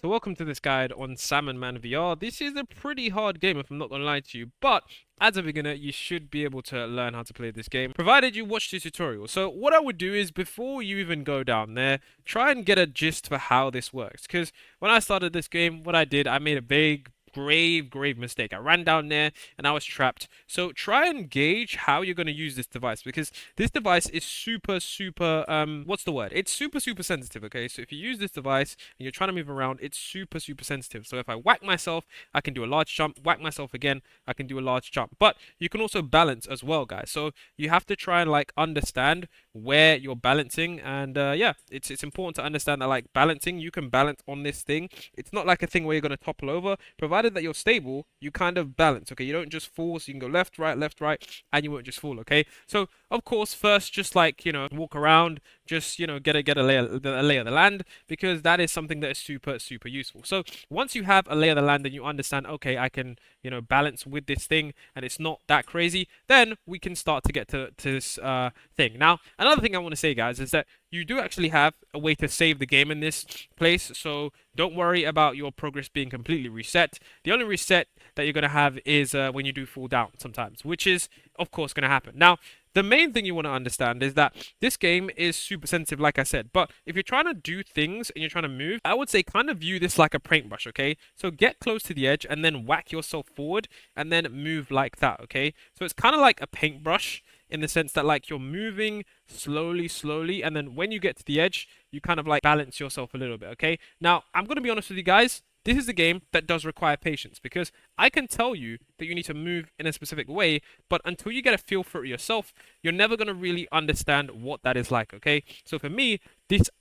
So welcome to this guide on Salmon VR. This is a pretty hard game if I'm not gonna lie to you, but as a beginner, you should be able to learn how to play this game, provided you watch the tutorial. So what I would do is, before you even go down there, try and get a gist for how this works. Because when I started this game, what I did, I made a big, grave mistake. I ran down there and I was trapped. So try and gauge how you're going to use this device, because this device is super what's the word? It's super sensitive, okay? So if you use this device and you're trying to move around, it's super sensitive. So if I whack myself, I can do a large jump. Whack myself again, I can do a large jump. But you can also balance as well, guys. So you have to try and like understand where you're balancing, and yeah, it's important to understand that like balancing, you can balance on this thing. It's not like a thing where you're going to topple over. Provided that you're stable, you kind of balance, okay? You don't just fall, so you can go left, right, and you won't just fall, okay? So of course, first, just like, you know, walk around, just, you know, get a lay of the land, because that is something that is super useful. So once you have a lay of the land and you understand, okay, I can, you know, balance with this thing and it's not that crazy, then we can start to get to this thing. Now, another thing I want to say, guys, is that you do actually have a way to save the game in this place, so don't worry about your progress being completely reset. The only reset that you're going to have is when you do fall down sometimes, which is, of course, going to happen. Now, the main thing you want to understand is that this game is super sensitive, like I said, but if you're trying to do things and you're trying to move, I would say kind of view this like a paintbrush, okay? So get close to the edge and then whack yourself forward and then move like that, okay? So it's kind of like a paintbrush in the sense that like you're moving slowly, and then when you get to the edge, you kind of like balance yourself a little bit, okay? Now, I'm going to be honest with you guys. This is a game that does require patience, because I can tell you that you need to move in a specific way, but until you get a feel for it yourself, you're never going to really understand what that is like, okay? So for me,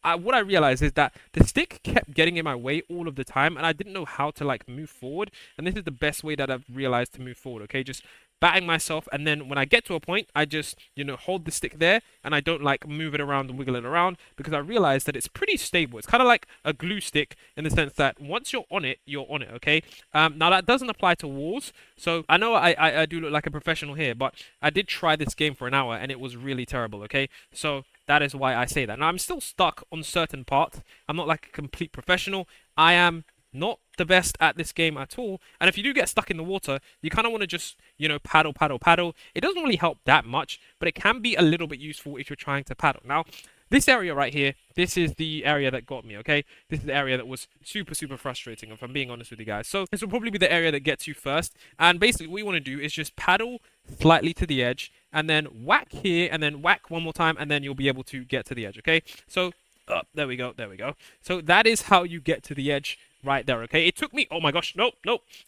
what I realized is that the stick kept getting in my way all of the time, and I didn't know how to like move forward, and this is the best way that I've realized to move forward, okay? Just batting myself, and then when I get to a point, I just, you know, hold the stick there, and I don't like move it around and wiggle it around, because I realized that it's pretty stable. It's kind of like a glue stick in the sense that once you're on it, okay? Now that doesn't apply to walls, so I know I do look like a professional here, but I did try this game for an hour, and it was really terrible, okay? So that is why I say that. Now, I'm still stuck on certain parts. I'm not like a complete professional. I am not the best at this game at all. And if you do get stuck in the water, you kind of want to just, you know, paddle. It doesn't really help that much, but it can be a little bit useful if you're trying to paddle. Now, this area right here, this is the area that got me, okay? This is the area that was super frustrating, if I'm being honest with you guys. So this will probably be the area that gets you first. And basically what you want to do is just paddle slightly to the edge, and then whack here, and then whack one more time, and then you'll be able to get to the edge, okay? So, there we go. So that is how you get to the edge right there, okay? It took me, oh my gosh, nope,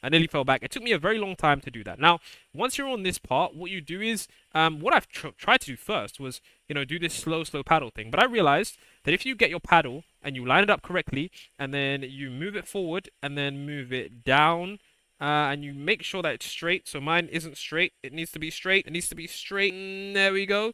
I nearly fell back. It took me a very long time to do that. Now, once you're on this part, what you do is, what I've tried to do first was, you know, do this slow paddle thing. But I realized that if you get your paddle and you line it up correctly, and then you move it forward, and then move it down, and you make sure that it's straight. So mine isn't straight. It needs to be straight. There we go.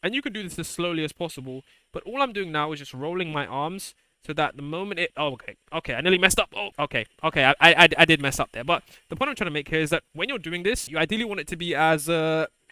And you can do this as slowly as possible. But all I'm doing now is just rolling my arms, so that the moment it... Oh, okay, I nearly messed up. Oh, okay, I did mess up there. But the point I'm trying to make here is that when you're doing this, you ideally want it to be as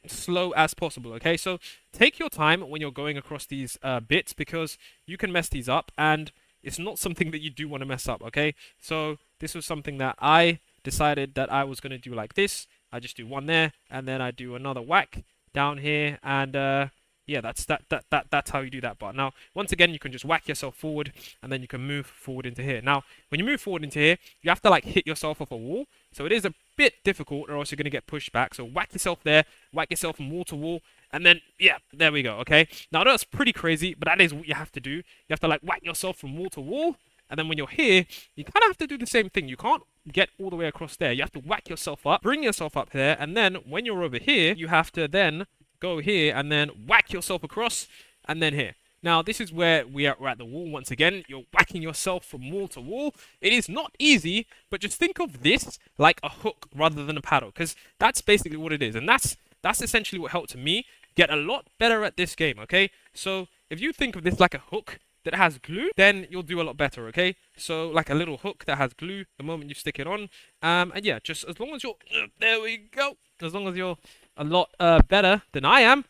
slow as possible, okay? So take your time when you're going across these bits, because you can mess these up, and it's not something that you do want to mess up, okay? So this was something that I decided that I was going to do like this. I just do one there, and then I do another whack down here, and yeah, that's how you do that part. Now, once again, you can just whack yourself forward, and then you can move forward into here. Now, when you move forward into here, you have to like hit yourself off a wall. So it is a bit difficult, or else you're going to get pushed back. So whack yourself there, whack yourself from wall to wall, and then, yeah, there we go, okay? Now, I know that's pretty crazy, but that is what you have to do. You have to like whack yourself from wall to wall, and then when you're here, you kind of have to do the same thing. You can't get all the way across there. You have to whack yourself up, bring yourself up there, and then when you're over here, you have to then go here and then whack yourself across, and then here. Now, this is where we're at the wall once again. You're whacking yourself from wall to wall. It is not easy, but just think of this like a hook rather than a paddle, because that's basically what it is. And that's essentially what helped me get a lot better at this game, okay? So if you think of this like a hook that has glue, then you'll do a lot better, okay? So like a little hook that has glue the moment you stick it on. And yeah, just as long as you're... there we go. As long as you're a lot better than I am,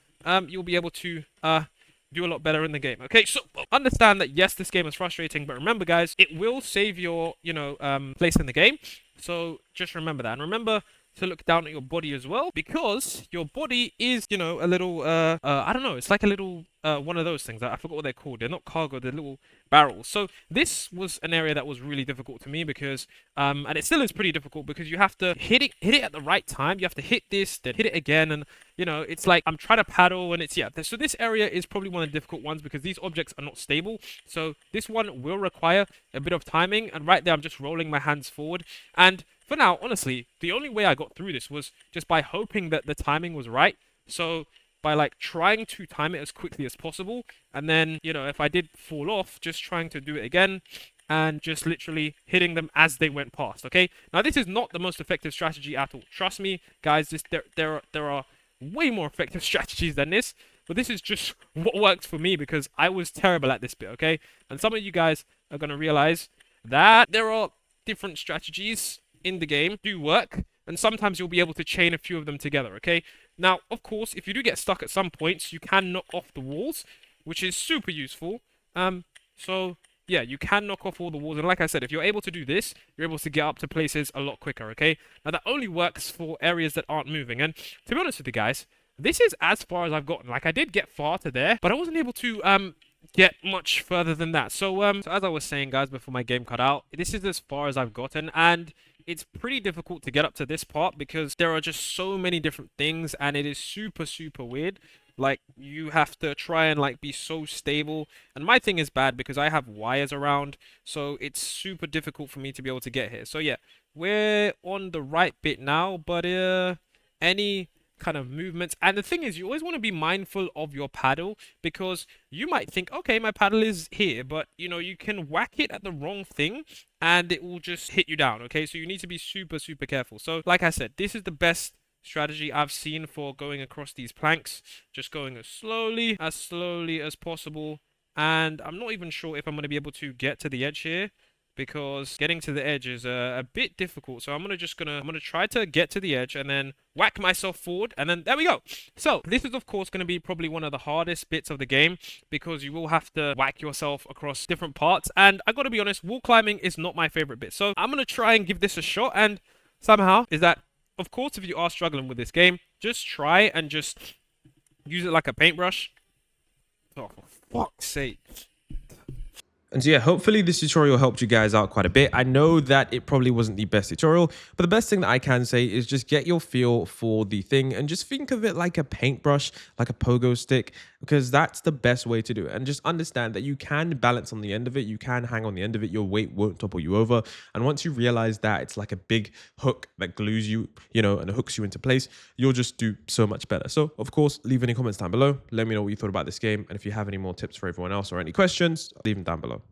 you'll be able to do a lot better in the game. Okay, so understand that yes, this game is frustrating, but remember, guys, it will save your, place in the game. So just remember that, and remember to look down at your body as well, because your body is, a little, I don't know, it's like a little, one of those things. I forgot what they're called. They're not cargo, they're little barrels. So this was an area that was really difficult to me because, and it still is pretty difficult because you have to hit it at the right time. You have to hit this, then hit it again, and it's like I'm trying to paddle, and it's, yeah. So this area is probably one of the difficult ones because these objects are not stable. So this one will require a bit of timing, and right there, I'm just rolling my hands forward. And for now, honestly, the only way I got through this was just by hoping that the timing was right. So by like trying to time it as quickly as possible, and then, if I did fall off, just trying to do it again and just literally hitting them as they went past. Okay, now this is not the most effective strategy at all. Trust me, guys. There are way more effective strategies than this, but this is just what works for me because I was terrible at this bit. Okay, and some of you guys are gonna realize that there are different strategies in the game do work, and sometimes you'll be able to chain a few of them together. Okay, now of course, if you do get stuck at some points, you can knock off the walls, which is super useful. So yeah, you can knock off all the walls, and like I said, if you're able to do this, you're able to get up to places a lot quicker. Okay, now that only works for areas that aren't moving, and to be honest with you guys, this is as far as I've gotten. Like, I did get far to there, but I wasn't able to get much further than that. So as I was saying, guys, before my game cut out, this is as far as I've gotten, and it's pretty difficult to get up to this part because there are just so many different things, and it is super, super weird. Like, you have to try and like be so stable, and my thing is bad because I have wires around, so it's super difficult for me to be able to get here. So yeah, we're on the right bit now, but any kind of movements, and the thing is, you always want to be mindful of your paddle because you might think, okay, my paddle is here, but you can whack it at the wrong thing and it will just hit you down. Okay, so you need to be super, super careful. So like I said, this is the best strategy I've seen for going across these planks, just going as slowly as possible. And I'm not even sure if I'm going to be able to get to the edge here because getting to the edge is a bit difficult. So I'm gonna try to get to the edge and then whack myself forward, and then there we go. So this is of course going to be probably one of the hardest bits of the game because you will have to whack yourself across different parts, and I gotta be honest, wall climbing is not my favorite bit. So I'm gonna try and give this a shot, and somehow is that, of course, if you are struggling with this game, just try and just use it like a paintbrush. Oh, for fuck's sake. And so yeah, hopefully this tutorial helped you guys out quite a bit. I know that it probably wasn't the best tutorial, but the best thing that I can say is just get your feel for the thing and just think of it like a paintbrush, like a pogo stick, because that's the best way to do it. And just understand that you can balance on the end of it. You can hang on the end of it. Your weight won't topple you over. And once you realize that it's like a big hook that glues you, and hooks you into place, you'll just do so much better. So of course, leave any comments down below. Let me know what you thought about this game. And if you have any more tips for everyone else or any questions, leave them down below.